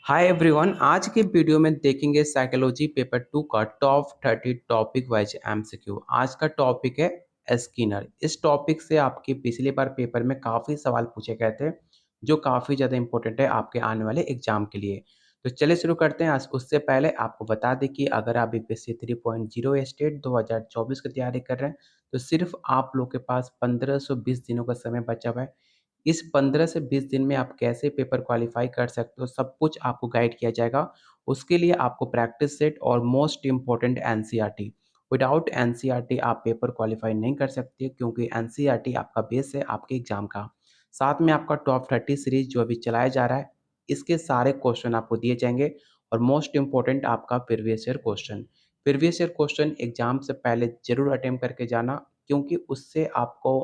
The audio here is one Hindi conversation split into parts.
Hi everyone. आज के वीडियो में देखेंगे साइकोलॉजी पेपर 2 का टॉप 30 टॉपिक वाइज एमसीक्यू। आज का टॉपिक है स्किनर। इस टॉपिक से आपके पिछली बार पेपर में काफ़ी सवाल पूछे गए थे जो काफ़ी ज़्यादा इंपॉर्टेंट है आपके आने वाले एग्जाम के लिए। तो चलिए शुरू करते हैं। आज उससे पहले आपको बता दें कि अगर आप बीपीएससी 3.0 स्टेट 2024 की तैयारी कर रहे हैं तो सिर्फ आप लोग के पास 1520 दिनों का समय बचा हुआ है। इस 15 से 20 दिन में आप कैसे पेपर क्वालिफ़ाई कर सकते हो, सब कुछ आपको गाइड किया जाएगा। उसके लिए आपको प्रैक्टिस सेट और most important NCERT, without NCERT आप पेपर क्वालिफ़ाई नहीं कर सकते क्योंकि एनसीईआरटी आपका बेस है आपके एग्ज़ाम का। साथ में आपका टॉप 30 सीरीज़ जो अभी चलाया जा रहा है, इसके सारे क्वेश्चन आपको दिए जाएँगे और मोस्ट इम्पोर्टेंट आपका previous year question. Previous year question exam से पहले ज़रूर अटेम्प्ट करके जाना क्योंकि उससे आपको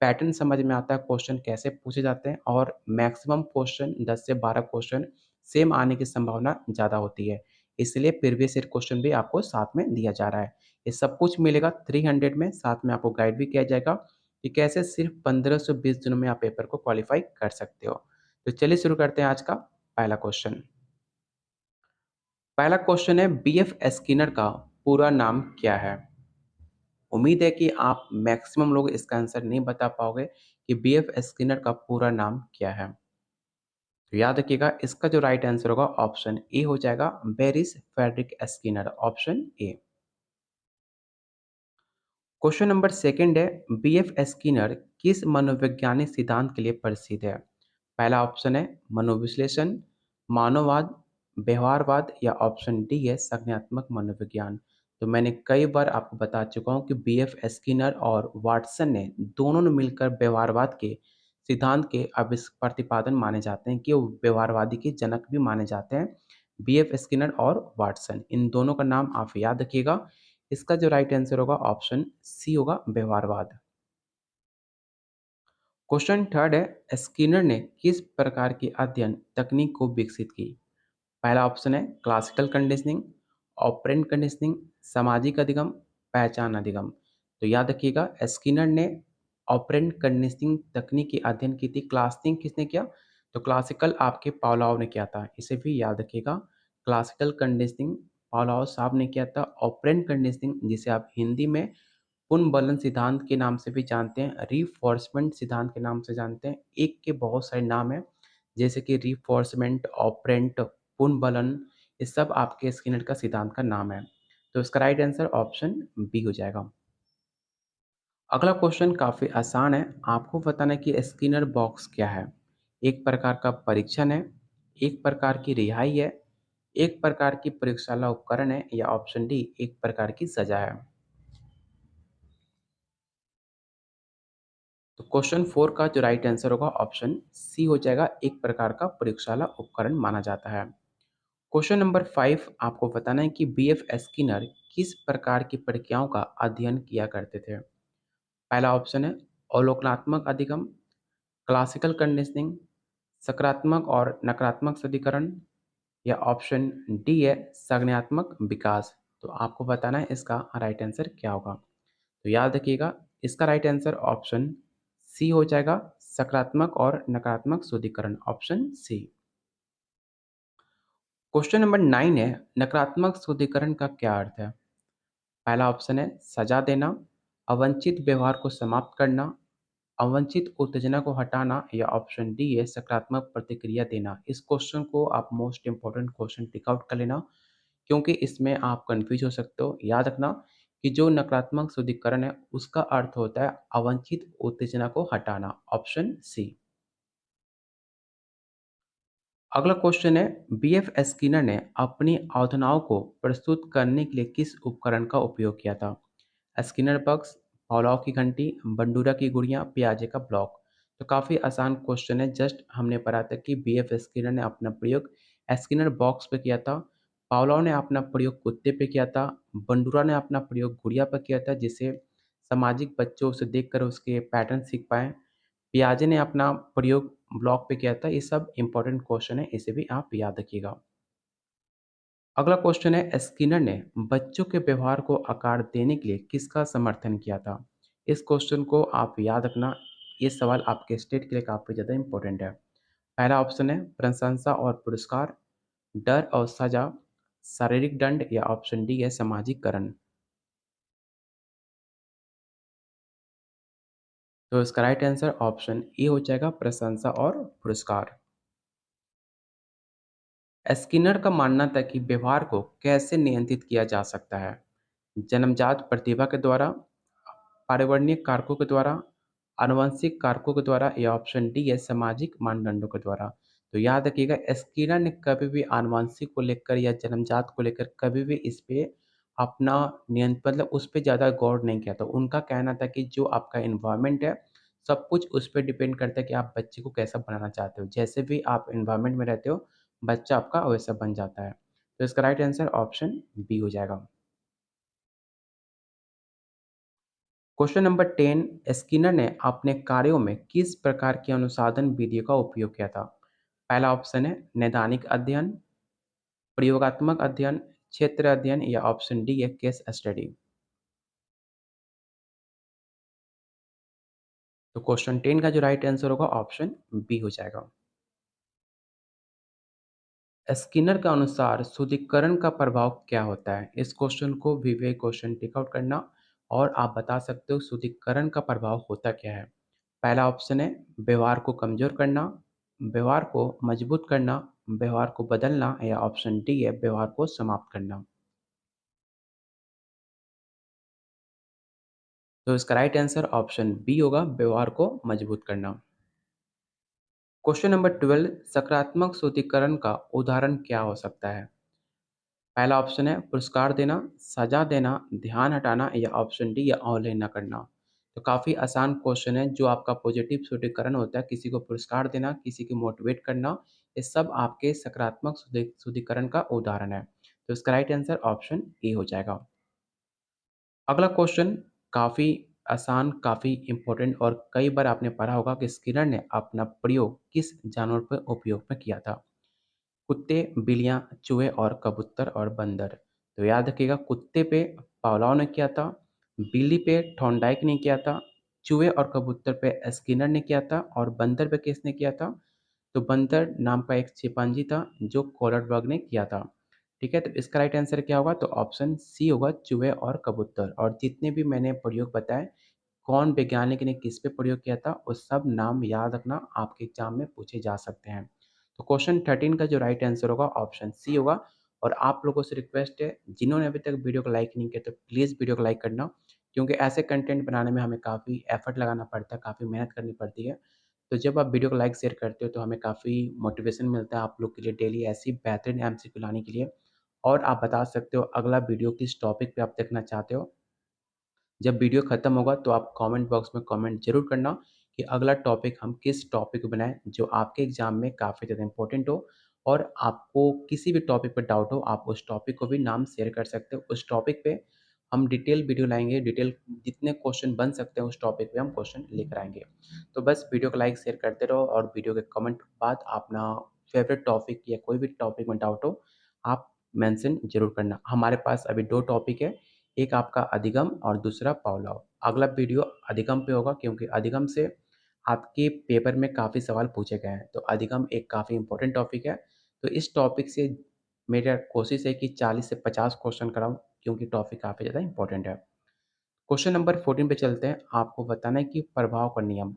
पैटर्न समझ में आता है क्वेश्चन कैसे पूछे जाते हैं और मैक्सिमम क्वेश्चन 10 से 12 क्वेश्चन सेम आने की संभावना ज़्यादा होती है। इसलिए प्रीवियस ईयर क्वेश्चन भी आपको साथ में दिया जा रहा है। ये सब कुछ मिलेगा 300 में, साथ में आपको गाइड भी किया जाएगा कि कैसे सिर्फ 15 से 20 दिनों में आप पेपर को क्वालिफाई कर सकते हो। तो चलिए शुरू करते हैं आज का पहला क्वेश्चन। पहला क्वेश्चन है, बीएफ स्किनर का पूरा नाम क्या है? उम्मीद है कि आप मैक्सिमम लोग इसका आंसर नहीं बता पाओगे कि बीएफ स्किनर का पूरा नाम क्या है। तो याद रखिएगा, इसका जो राइट आंसर होगा ऑप्शन ए हो जाएगा, Burrhus Frederic Skinner, option A. Question number second है, बीएफ स्किनर किस मनोवैज्ञानिक सिद्धांत के लिए प्रसिद्ध है? पहला ऑप्शन है मनोविश्लेषण, मानववाद, व्यवहारवाद या ऑप्शन डी है संज्ञानात्मक मनोविज्ञान। तो मैंने कई बार आपको बता चुका हूँ कि बीएफ स्किनर और वाटसन ने दोनों ने मिलकर व्यवहारवाद के सिद्धांत के प्रतिपादन माने जाते हैं कि वो व्यवहारवादी के जनक भी माने जाते हैं। बीएफ स्किनर और वाटसन, इन दोनों का नाम आप याद रखिएगा। इसका जो राइट आंसर होगा ऑप्शन सी होगा, व्यवहारवाद। क्वेश्चन थर्ड है, स्किनर ने किस प्रकार की अध्ययन तकनीक को विकसित की? पहला ऑप्शन है क्लासिकल कंडीशनिंग, ऑपरेंट कंडीशनिंग, सामाजिक अधिगम, पहचान अधिगम। तो याद रखिएगा, स्किनर ने ऑपरेंट कंडीशनिंग तकनीक की अध्ययन की थी। क्लासनिंग किसने किया? तो क्लासिकल आपके पावलोव ने किया था, इसे भी याद रखिएगा। क्लासिकल कंडीशनिंग पावलोव साहब ने किया था। ऑपरेंट कंडीशनिंग जिसे आप हिंदी में पुनर्बलन सिद्धांत के नाम से भी जानते हैं, रीफोर्समेंट सिद्धांत के नाम से जानते हैं। एक के बहुत सारे नाम हैं, जैसे कि रीफोर्समेंट, ऑपरेंट, पुनर्बलन, ये सब आपके स्किनर का सिद्धांत का नाम है। तो इसका राइट आंसर ऑप्शन बी हो जाएगा। अगला क्वेश्चन काफ़ी आसान है। आपको बताना है कि स्किनर बॉक्स क्या है? एक प्रकार का परीक्षण है, एक प्रकार की रिहाई है, एक प्रकार की प्रयोगशाला उपकरण है या ऑप्शन डी एक प्रकार की सजा है। तो क्वेश्चन 4 का जो राइट आंसर होगा ऑप्शन सी हो जाएगा, एक प्रकार का प्रयोगशाला उपकरण माना जाता है। क्वेश्चन नंबर 5 आपको बताना है कि बीएफ स्किनर किस प्रकार की प्रक्रियाओं का अध्ययन किया करते थे? पहला ऑप्शन है अवलोकनात्मक अधिगम, क्लासिकल कंडीशनिंग, सकारात्मक और नकारात्मक सदिकरण या ऑप्शन डी है संज्ञानात्मक विकास। तो आपको बताना है इसका राइट आंसर क्या होगा। तो याद रखिएगा, इसका राइट आंसर ऑप्शन सी हो जाएगा, सकारात्मक और नकारात्मक शुद्धिकरण, ऑप्शन सी। क्वेश्चन नंबर 9 है, नकारात्मक शुद्धिकरण का क्या अर्थ है? पहला ऑप्शन है सजा देना, अवांछित व्यवहार को समाप्त करना, अवांछित उत्तेजना को हटाना या ऑप्शन डी है सकारात्मक प्रतिक्रिया देना। इस क्वेश्चन को आप most important question tick out कर लेना क्योंकि इसमें आप कंफ्यूज हो सकते हो। याद रखना कि जो नकारात्मक शुद्धिकरण है उसका अर्थ होता है अवांछित उत्तेजना को हटाना, ऑप्शन सी। अगला क्वेश्चन है, बीएफ स्किनर ने अपनी अवधारणाओं को प्रस्तुत करने के लिए किस उपकरण का उपयोग किया था? स्किनर बक्स, पावलोव की घंटी, बंडूरा की गुड़िया, पियाजे का ब्लॉक। तो काफ़ी आसान क्वेश्चन है। जस्ट हमने पढ़ा था कि बीएफ स्किनर ने अपना प्रयोग स्किनर बॉक्स पे किया था, पावलोव ने अपना प्रयोग कुत्ते पे किया था, बंडूरा ने अपना प्रयोग गुड़िया पर किया था जिसे सामाजिक बच्चों उसे देखकर उसके पैटर्न सीख पाएँ। पियाजे ने अपना प्रयोग ब्लॉक पे किया था। ये सब इंपॉर्टेंट क्वेश्चन है, इसे भी आप याद रखिएगा। अगला क्वेश्चन है, स्किनर ने बच्चों के व्यवहार को आकार देने के लिए किसका समर्थन किया था? इस क्वेश्चन को आप याद रखना, ये सवाल आपके स्टेट के लिए काफ़ी ज़्यादा इंपॉर्टेंट है। पहला ऑप्शन है प्रशंसा और पुरस्कार, डर और सज़ा, शारीरिक दंड या ऑप्शन डी है सामाजिककरण। तो इसका राइट आंसर ऑप्शन ए हो जाएगा प्रशंसा और पुरस्कार। स्किनर का मानना था कि व्यवहार को कैसे नियंत्रित किया जा सकता है? जन्मजात प्रतिभा के द्वारा, पर्यावरणीय कारकों के द्वारा, आनुवंशिक कारकों के द्वारा या ऑप्शन डी है सामाजिक मानदंडों के द्वारा। तो याद रखिएगा स्किनर ने कभी भी आनुवंशिक को लेकर या जन्मजात को लेकर कभी भी इस पे अपना मतलब उस पे ज़्यादा गौर नहीं किया था। उनका कहना था कि जो आपका एनवायरनमेंट है, सब कुछ उस पे डिपेंड करता है कि आप बच्चे को कैसा बनाना चाहते हो। जैसे भी आप एनवायरनमेंट में रहते हो, बच्चा आपका वैसा बन जाता है। तो इसका राइट आंसर ऑप्शन बी हो जाएगा। क्वेश्चन नंबर 10, स्किनर ने अपने कार्यों में किस प्रकार की अनुसाधन विधियों का उपयोग किया था? पहला ऑप्शन है नैदानिक अध्ययन, प्रयोगात्मक अध्ययन, क्षेत्र अध्ययन या ऑप्शन डी है केस स्टडी। तो क्वेश्चन 10 का जो राइट आंसर होगा ऑप्शन बी हो जाएगा। स्किनर के अनुसार शुद्धिकरण का प्रभाव क्या होता है? इस क्वेश्चन को विवेक क्वेश्चन टिक आउट करना और आप बता सकते हो शुद्धिकरण का प्रभाव होता क्या है। पहला ऑप्शन है व्यवहार को कमजोर करना, व्यवहार को मजबूत करना, व्यवहार को बदलना या ऑप्शन डी है व्यवहार को समाप्त करना। तो इसका राइट आंसर ऑप्शन बी होगा व्यवहार को मजबूत करना। क्वेश्चन नंबर 12, सकारात्मक शुद्धिकरण का उदाहरण क्या हो सकता है? पहला ऑप्शन है पुरस्कार देना, सज़ा देना, ध्यान हटाना या ऑप्शन डी या अवहेलना करना। तो काफ़ी आसान क्वेश्चन है जो आपका पॉजिटिव शुद्धिकरण होता है, किसी को पुरस्कार देना, किसी को मोटिवेट करना, ये सब आपके सकारात्मक शुद्धिकरण का उदाहरण है। तो इसका राइट आंसर ऑप्शन ए हो जाएगा। अगला क्वेश्चन काफ़ी आसान, काफ़ी इम्पोर्टेंट और कई बार आपने पढ़ा होगा कि स्किनर ने अपना प्रयोग किस जानवर पर उपयोग में किया था? कुत्ते, बिल्लियाँ, चूहे और कबूतर और बंदर। तो याद रखिएगा कुत्ते पे पावलोव ने किया था, बिल्ली पे थॉर्नडाइक ने किया था, चूहे और कबूतर पे स्किनर ने किया था और बंदर पे किसने किया था? तो बंदर नाम का एक चिंपांजी था जो कोलरबर्ग ने किया था। ठीक है, तो इसका राइट आंसर क्या होगा? तो ऑप्शन सी होगा चूहे और कबूतर। और जितने भी मैंने प्रयोग बताए, कौन वैज्ञानिक ने किस पे प्रयोग किया था, वो सब नाम याद रखना, आपके एग्जाम में पूछे जा सकते हैं। तो क्वेश्चन 13 का जो राइट आंसर होगा ऑप्शन सी होगा। और आप लोगों से रिक्वेस्ट है, जिन्होंने अभी तक वीडियो को लाइक नहीं किया तो प्लीज़ वीडियो को लाइक करना, क्योंकि ऐसे कंटेंट बनाने में हमें काफ़ी एफर्ट लगाना पड़ता है, काफ़ी मेहनत करनी पड़ती है। तो जब आप वीडियो को लाइक शेयर करते हो तो हमें काफ़ी मोटिवेशन मिलता है आप लोग के लिए डेली ऐसी बेहतरीन एमसीक्यू लाने के लिए। और आप बता सकते हो अगला वीडियो किस टॉपिक पे आप देखना चाहते हो। जब वीडियो खत्म होगा तो आप कमेंट बॉक्स में कमेंट ज़रूर करना कि अगला टॉपिक हम किस टॉपिक पे बनाएँ जो आपके एग्ज़ाम में काफ़ी ज़्यादा इम्पोर्टेंट हो। और आपको किसी भी टॉपिक पे डाउट हो, आप उस टॉपिक को भी नाम शेयर कर सकते हो। उस टॉपिक पे हम डिटेल वीडियो लाएँगे, डिटेल जितने क्वेश्चन बन सकते हैं उस टॉपिक पे हम क्वेश्चन लेकर आएँगे। तो बस वीडियो को लाइक शेयर करते रहो और वीडियो के कमेंट के बाद अपना फ़ेवरेट टॉपिक या कोई भी टॉपिक में डाउट हो, आप मेंशन ज़रूर करना। हमारे पास अभी 2 टॉपिक है, एक आपका अधिगम और दूसरा पॉवलॉव। अगला वीडियो अधिगम पे होगा क्योंकि अधिगम से आपके पेपर में काफ़ी सवाल पूछे गए हैं। तो अधिगम एक काफ़ी इम्पोर्टेंट टॉपिक है। तो इस टॉपिक से मेरा कोशिश है कि 40 से 50 क्वेश्चन कराऊँ क्योंकि टॉपिक काफ़ी ज़्यादा इम्पोर्टेंट है। क्वेश्चन नंबर 14 पे चलते हैं। आपको बताना है कि प्रभाव का नियम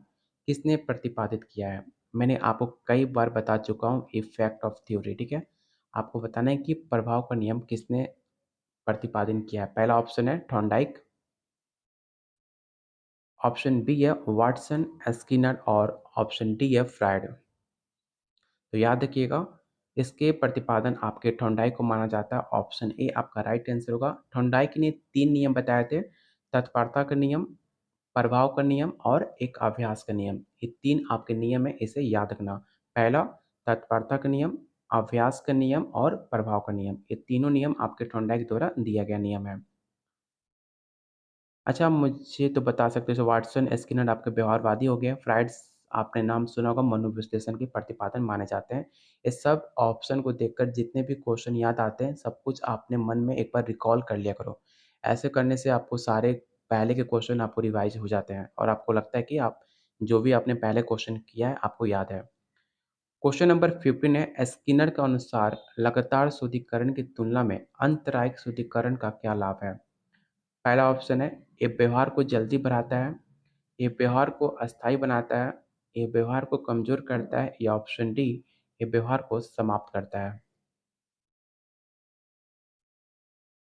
किसने प्रतिपादित किया है? मैंने आपको कई बार बता चुका हूँ इफ़ेक्ट ऑफ थ्योरी, ठीक है? आपको बताना है कि प्रभाव का नियम किसने प्रतिपादन किया है? पहला ऑप्शन है थॉर्नडाइक, ऑप्शन बी है वाटसन, स्किनर और ऑप्शन डी है फ्रायड। तो याद रखिएगा इसके प्रतिपादन आपके थॉर्नडाइक को माना जाता है। ऑप्शन ए आपका राइट आंसर होगा। थॉर्नडाइक ने 3 नियम बताए थे, तत्परता का नियम, प्रभाव का नियम और एक अभ्यास का नियम। ये 3 आपके नियम है, इसे याद रखना। पहला तत्परता का नियम, अभ्यास का नियम और प्रभाव का नियम। ये तीनों नियम आपके थॉर्नडाइक द्वारा दिया गया नियम है। अच्छा, मुझे तो बता सकते हो जैसे वाटसन, स्किनर आपके व्यवहारवादी हो गए, फ्राइड्स आपने नाम सुना होगा मनोविश्लेषण के प्रतिपादन माने जाते हैं। इस सब ऑप्शन को देखकर जितने भी क्वेश्चन याद आते हैं, सब कुछ आपने मन में एक बार रिकॉल कर लिया करो। ऐसे करने से आपको सारे पहले के क्वेश्चन आपको रिवाइज़ हो जाते हैं और आपको लगता है कि आप जो भी आपने पहले क्वेश्चन किया है, आपको याद है। क्वेश्चन नंबर 15 है, स्किनर के अनुसार लगातार शुद्धिकरण की तुलना में अंतरायिक शुद्धिकरण का क्या लाभ है? पहला ऑप्शन है, ये व्यवहार को जल्दी बढ़ाता है, ये व्यवहार को अस्थायी बनाता है, ये व्यवहार को कमजोर करता है, या ऑप्शन डी, ये व्यवहार को समाप्त करता है।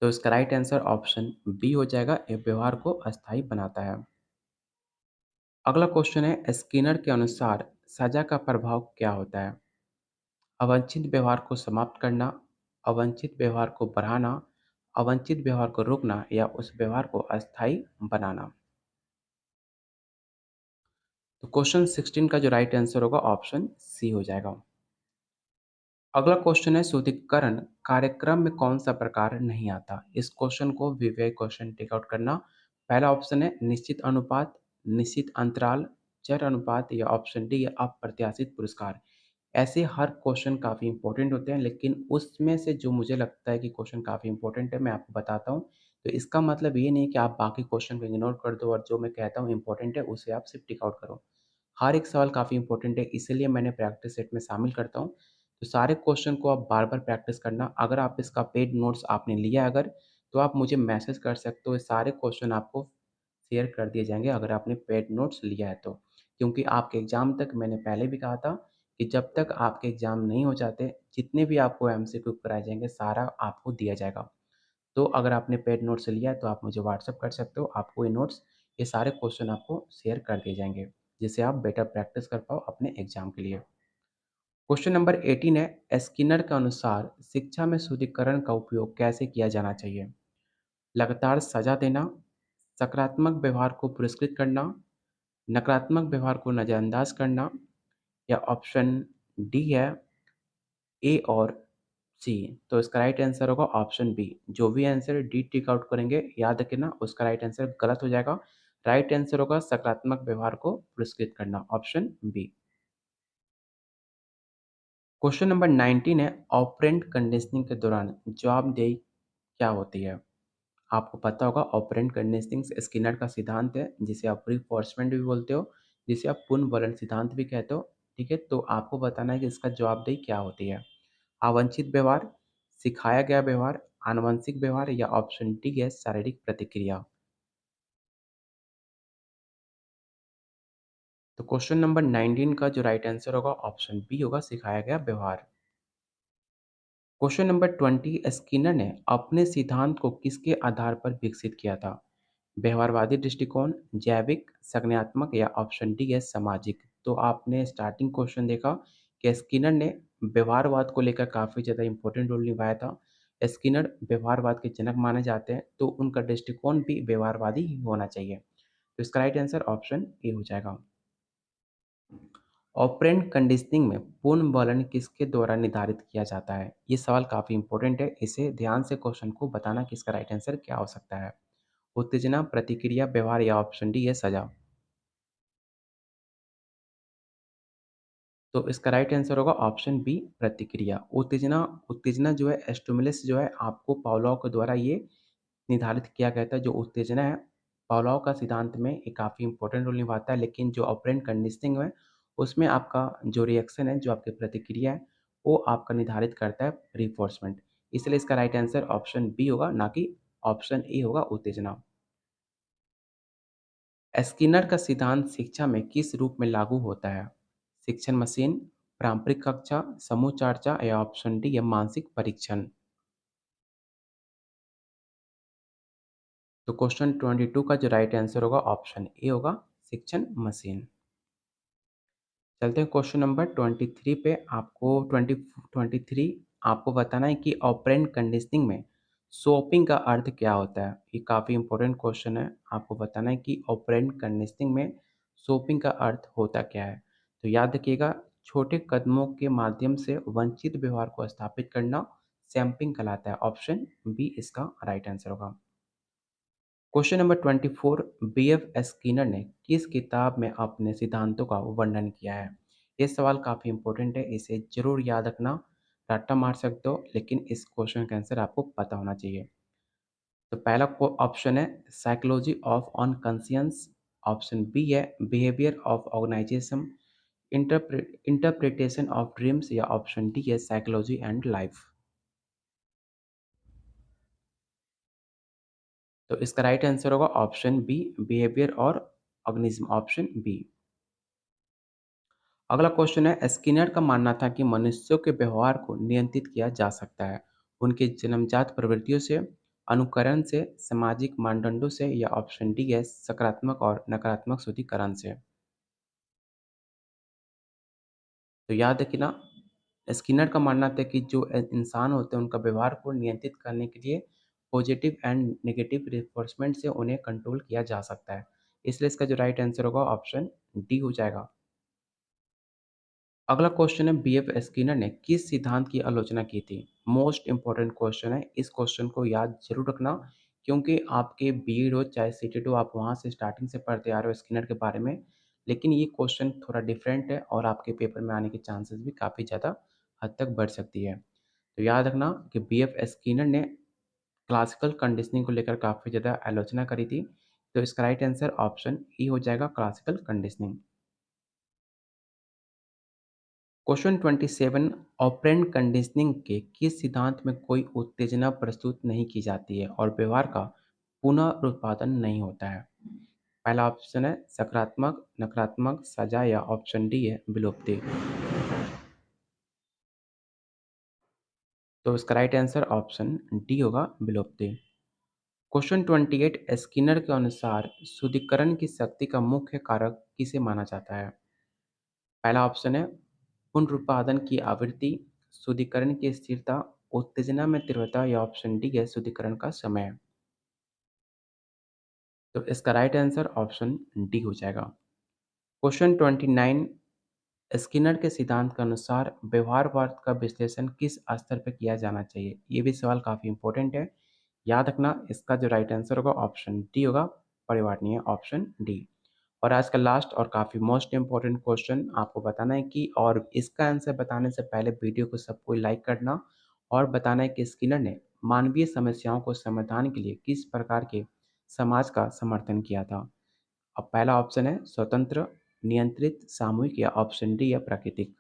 तो इसका राइट आंसर ऑप्शन बी हो जाएगा, ये व्यवहार को अस्थायी बनाता है। अगला क्वेश्चन है, स्किनर के अनुसार सजा का प्रभाव क्या होता है? अवांछित व्यवहार को समाप्त करना, अवांछित व्यवहार को बढ़ाना, अवांछित व्यवहार को रोकना, या उस व्यवहार को अस्थायी बनाना। तो क्वेश्चन 16 का जो राइट आंसर होगा ऑप्शन सी हो जाएगा। अगला क्वेश्चन है, शुद्धिकरण कार्यक्रम में कौन सा प्रकार नहीं आता? इस क्वेश्चन को विवेक क्वेश्चन टेक आउट करना। पहला ऑप्शन है निश्चित अनुपात, निश्चित अंतराल, चर अनुपात, या ऑप्शन डी अप्रत्याशित पुरस्कार। ऐसे हर क्वेश्चन काफ़ी इंपॉर्टेंट होते हैं, लेकिन उसमें से जो मुझे लगता है कि क्वेश्चन काफ़ी इंपॉर्टेंट है, मैं आपको बताता हूँ। तो इसका मतलब ये नहीं है कि आप बाकी क्वेश्चन को इग्नोर कर दो और जो मैं कहता हूँ इंपॉर्टेंट है उसे आप सिर्फ टिक आउट करो। हर एक सवाल काफ़ी इंपॉर्टेंट है, इसीलिए मैंने प्रैक्टिस सेट में शामिल करता हूँ। तो सारे क्वेश्चन को आप बार-बार प्रैक्टिस करना। अगर आप इसका पेड नोट्स आपने लिया है अगर, तो आप मुझे मैसेज कर सकते हो, ये सारे क्वेश्चन आपको शेयर कर दिए जाएँगे अगर आपने पेड नोट्स लिया है तो। क्योंकि आपके एग्ज़ाम तक मैंने पहले भी कहा था कि जब तक आपके एग्ज़ाम नहीं हो जाते, जितने भी आपको एमसीक्यू कराए जाएँगे, सारा आपको दिया जाएगा। तो अगर आपने पेड नोट्स लिया है तो आप मुझे व्हाट्सएप कर सकते हो। आपको ये नोट्स, ये सारे क्वेश्चन आपको शेयर कर दिए जाएँगे, जिससे आप बेटर प्रैक्टिस कर पाओ अपने एग्ज़ाम के लिए। क्वेश्चन नंबर 18 है, स्किनर के अनुसार शिक्षा में शुद्धिकरण का उपयोग कैसे किया जाना चाहिए? लगातार सजा देना, सकारात्मक व्यवहार को पुरस्कृत करना, नकारात्मक व्यवहार को नज़रअंदाज करना, या ऑप्शन डी है ए और सी। तो इसका राइट आंसर होगा ऑप्शन बी। जो भी आंसर डी टिक आउट करेंगे, याद रखना उसका राइट आंसर गलत हो जाएगा। राइट आंसर होगा सकारात्मक व्यवहार को पुरस्कृत करना, ऑप्शन बी। क्वेश्चन नंबर 19 है, ऑपरेंट कंडीशनिंग के दौरान जवाबदेही क्या होती है? आपको पता होगा ऑपरेंट कंडीशनिंग स्किनर का सिद्धांत है, जिसे आप रिफोर्समेंट भी बोलते हो, जिसे आप पुनर्वलन सिद्धांत भी कहते हो। ठीक है, तो आपको बताना है कि इसका जवाबदेही क्या होती है? अवांछित व्यवहार, सिखाया गया व्यवहार, आनुवंशिक व्यवहार, या ऑप्शन डी है शारीरिक प्रतिक्रिया। तो क्वेश्चन नंबर 19 का जो राइट आंसर होगा ऑप्शन बी होगा, सिखाया गया व्यवहार। क्वेश्चन नंबर 20, स्किनर ने अपने सिद्धांत को किसके आधार पर विकसित किया था? व्यवहारवादी दृष्टिकोण, जैविक, संज्ञानात्मक, या ऑप्शन डी है सामाजिक। तो आपने स्टार्टिंग क्वेश्चन देखा कि स्किनर ने व्यवहारवाद को लेकर काफ़ी ज़्यादा इंपॉर्टेंट रोल निभाया था। स्किनर व्यवहारवाद के जनक माने जाते हैं, तो उनका दृष्टिकोण भी व्यवहारवादी ही होना चाहिए। तो इसका राइट आंसर ऑप्शन ए हो जाएगा। ऑपरेंट कंडीशनिंग में पूर्ण वर्णन किसके द्वारा निर्धारित किया जाता है? ये सवाल काफ़ी इंपॉर्टेंट है, इसे ध्यान से क्वेश्चन को बताना कि इसका राइट आंसर क्या हो सकता है। उत्तेजना, प्रतिक्रिया, व्यवहार, या ऑप्शन डी है सजा। तो इसका राइट आंसर होगा ऑप्शन बी प्रतिक्रिया। उत्तेजना, उत्तेजना जो है स्टिमुलस जो है आपको पावलोव के द्वारा ये निर्धारित किया गया था। जो उत्तेजना है पावलोव का सिद्धांत में ये काफ़ी इंपॉर्टेंट रोल निभाता है, लेकिन जो ऑपरेंट कंडीशनिंग है उसमें आपका जो रिएक्शन है, जो आपकी प्रतिक्रिया है, वो आपका निर्धारित करता है रिफोर्समेंट। इसलिए इसका राइट आंसर ऑप्शन बी होगा, ना कि ऑप्शन ए होगा उत्तेजना। स्किनर का सिद्धांत शिक्षा में किस रूप में लागू होता है? शिक्षण मशीन, पारंपरिक कक्षा, समूह चर्चा, या ऑप्शन डी है मानसिक परीक्षण। तो क्वेश्चन 22 का जो राइट आंसर होगा ऑप्शन ए होगा शिक्षण मशीन। चलते हैं क्वेश्चन नंबर 23 पे। आपको 23 आपको बताना है कि ऑपरेंट कंडीशनिंग में स्वैपिंग का अर्थ क्या होता है? ये काफ़ी इंपॉर्टेंट क्वेश्चन है। आपको बताना है कि ऑपरेंट कंडीशनिंग में स्वैपिंग का अर्थ होता क्या है? तो याद रखिएगा, छोटे कदमों के माध्यम से वंचित व्यवहार को स्थापित करना सैंपलिंग कहलाता है। ऑप्शन बी इसका राइट आंसर होगा। क्वेश्चन नंबर 24, बीएफ स्किनर ने किस किताब में अपने सिद्धांतों का वर्णन किया है? ये सवाल काफ़ी इंपॉर्टेंट है, इसे जरूर याद रखना। रट्टा मार सकते हो, लेकिन इस क्वेश्चन का आंसर आपको पता होना चाहिए। तो पहला ऑप्शन है psychology of unconscious, option B है behaviour of organisation, interpretation of dreams या ऑप्शन डी है साइकोलॉजी एंड लाइफ। तो इसका राइट आंसर होगा ऑप्शन बी बिहेवियर और ऑर्गेनिज्म, ऑप्शन बी। अगला क्वेश्चन है, स्किनर का मानना था कि मनुष्यों के व्यवहार को नियंत्रित किया जा सकता है उनके जन्मजात प्रवृत्तियों से, अनुकरण से, सामाजिक मानदंडों से, या ऑप्शन डी है सकारात्मक और नकारात्मक शुद्धिकरण से। तो याद रखना, स्किनर का मानना था कि जो इंसान होते हैं उनका व्यवहार को नियंत्रित करने के लिए पॉजिटिव एंड नेगेटिव रिफोर्समेंट से उन्हें कंट्रोल किया जा सकता है। इसलिए इसका जो राइट आंसर होगा ऑप्शन डी हो जाएगा। अगला क्वेश्चन है, बीएफ स्किनर ने किस सिद्धांत की आलोचना की थी? मोस्ट इंपॉर्टेंट क्वेश्चन है, इस क्वेश्चन को याद जरूर रखना क्योंकि आपके बीएड हो चाहे सीटेट हो, आप वहाँ से स्टार्टिंग से पढ़ते आ रहे हो स्किनर के बारे में, लेकिन ये क्वेश्चन थोड़ा डिफरेंट है और आपके पेपर में आने के चांसेस भी काफ़ी ज़्यादा हद तक बढ़ सकती है। तो याद रखना कि बीएफ स्किनर ने क्लासिकल कंडीशनिंग को लेकर काफ़ी ज़्यादा आलोचना करी थी। तो इसका राइट आंसर ऑप्शन ई हो जाएगा, classical conditioning. Question 27, operant conditioning के किस सिद्धांत में कोई उत्तेजना प्रस्तुत नहीं की जाती है और व्यवहार का पुनरुत्पादन नहीं होता है? पहला ऑप्शन है सकारात्मक, नकारात्मक, सजा, या ऑप्शन डी है विलोपति। तो इसका राइट आंसर ऑप्शन डी होगा, विलोपति। क्वेश्चन 28, स्किनर के अनुसार शुद्धिकरण की शक्ति का मुख्य कारक किसे माना जाता है? पहला ऑप्शन है पुनरुत्पादन की आवृत्ति, शुद्धिकरण की स्थिरता, उत्तेजना में तीव्रता, या ऑप्शन डी है शुद्धिकरण का समय। तो इसका राइट आंसर ऑप्शन डी हो जाएगा। क्वेश्चन 29, स्किनर के सिद्धांत के अनुसार व्यवहारवाद का विश्लेषण किस स्तर पर किया जाना चाहिए? ये भी सवाल काफ़ी इंपॉर्टेंट है। याद रखना, इसका जो राइट आंसर होगा ऑप्शन डी होगा, परिवर्तनीय, ऑप्शन डी। और आज का लास्ट और काफ़ी मोस्ट इम्पोर्टेंट क्वेश्चन आपको बताना है कि, और इसका आंसर बताने से पहले वीडियो को सबको लाइक करना और बताना है कि स्किनर ने मानवीय समस्याओं को समाधान के लिए किस प्रकार के समाज का समर्थन किया था। अब पहला ऑप्शन है स्वतंत्र, नियंत्रित, सामूहिक, या ऑप्शन डी है प्राकृतिक।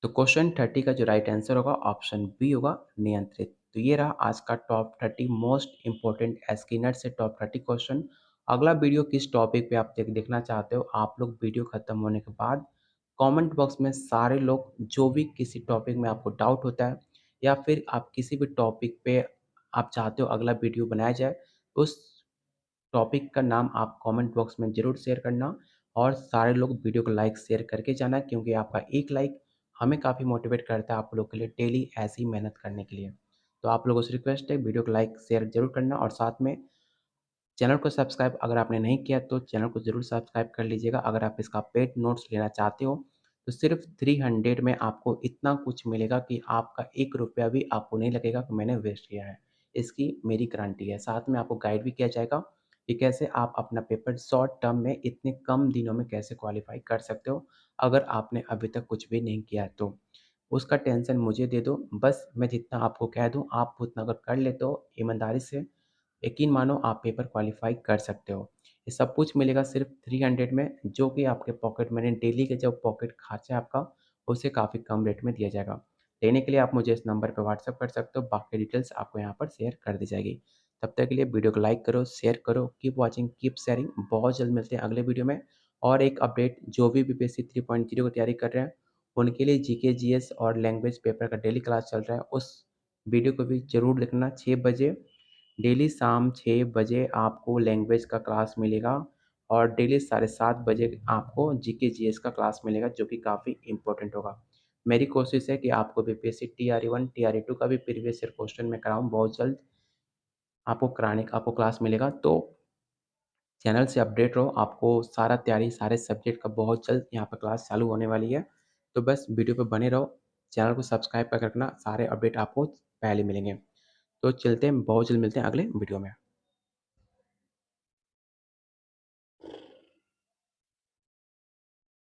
तो क्वेश्चन 30 का जो राइट आंसर होगा ऑप्शन बी होगा, नियंत्रित। तो ये रहा आज का टॉप 30 मोस्ट इंपॉर्टेंट स्किनर से टॉप 30 क्वेश्चन। अगला वीडियो किस टॉपिक पे आप देखना चाहते हो, आप लोग वीडियो खत्म होने के बाद कमेंट बॉक्स में सारे लोग जो भी किसी टॉपिक में आपको डाउट होता है या फिर आप किसी भी टॉपिक पे आप चाहते हो अगला वीडियो बनाया जाए, उस टॉपिक का नाम आप कमेंट बॉक्स में ज़रूर शेयर करना और सारे लोग वीडियो को लाइक शेयर करके जाना क्योंकि आपका एक लाइक हमें काफ़ी मोटिवेट करता है आप लोग के लिए डेली ऐसी मेहनत करने के लिए। तो आप लोगों से रिक्वेस्ट है वीडियो को लाइक शेयर ज़रूर करना और साथ में चैनल को सब्सक्राइब अगर आपने नहीं किया तो चैनल को ज़रूर सब्सक्राइब कर लीजिएगा। अगर आप इसका पेड नोट्स लेना चाहते हो तो सिर्फ 300 में आपको इतना कुछ मिलेगा कि आपका 1 रुपया भी आपको नहीं लगेगा कि मैंने वेस्ट किया है। इसकी मेरी गारंटी है। साथ में आपको गाइड भी किया जाएगा कि कैसे आप अपना पेपर शॉर्ट टर्म में इतने कम दिनों में कैसे क्वालिफ़ाई कर सकते हो, अगर आपने अभी तक कुछ भी नहीं किया है तो। उसका टेंशन मुझे दे दो, बस मैं जितना आपको कह दूँ आप उतना अगर कर लेते हो ईमानदारी से, यकीन मानो आप पेपर क्वालिफ़ाई कर सकते हो। ये सब कुछ मिलेगा सिर्फ़ 300 में जो कि आपके पॉकेट मनी डेली के जो पॉकेट खर्चा है आपका, उसे काफ़ी कम रेट में दिया जाएगा। लेने के लिए आप मुझे इस नंबर पे व्हाट्सएप कर सकते हो, बाकी डिटेल्स आपको यहाँ पर शेयर कर दी जाएगी। तब तक के लिए वीडियो को लाइक करो, शेयर करो, कीप वॉचिंग, कीप शेयरिंग। बहुत जल्द मिलते हैं अगले वीडियो में और एक अपडेट जो भी बीपीएससी 3.0 की तैयारी कर रहे हैं, उनके लिए जीके, जीएस और लैंग्वेज पेपर का डेली क्लास चल रहा है। उस वीडियो को भी ज़रूर देखना 6 बजे डेली शाम 6 बजे आपको लैंग्वेज का क्लास मिलेगा और डेली 7:30 बजे आपको जीके जीएस का क्लास मिलेगा जो कि काफ़ी इम्पोर्टेंट होगा। मेरी कोशिश है कि आपको बीपीएससी टीआरई 1 टीआरई 2 का भी प्रीवियस ईयर क्वेश्चन मैं कराऊँ बहुत जल्द आपको क्लास मिलेगा। तो चैनल से अपडेट रहो, आपको सारा तैयारी सारे सब्जेक्ट का बहुत जल्द यहाँ पर क्लास चालू होने वाली है। तो बस वीडियो पे बने रहो, चैनल को सब्सक्राइब करके रखना, सारे अपडेट आपको पहले मिलेंगे। तो चलते हैं, बहुत जल्द मिलते हैं अगले वीडियो में।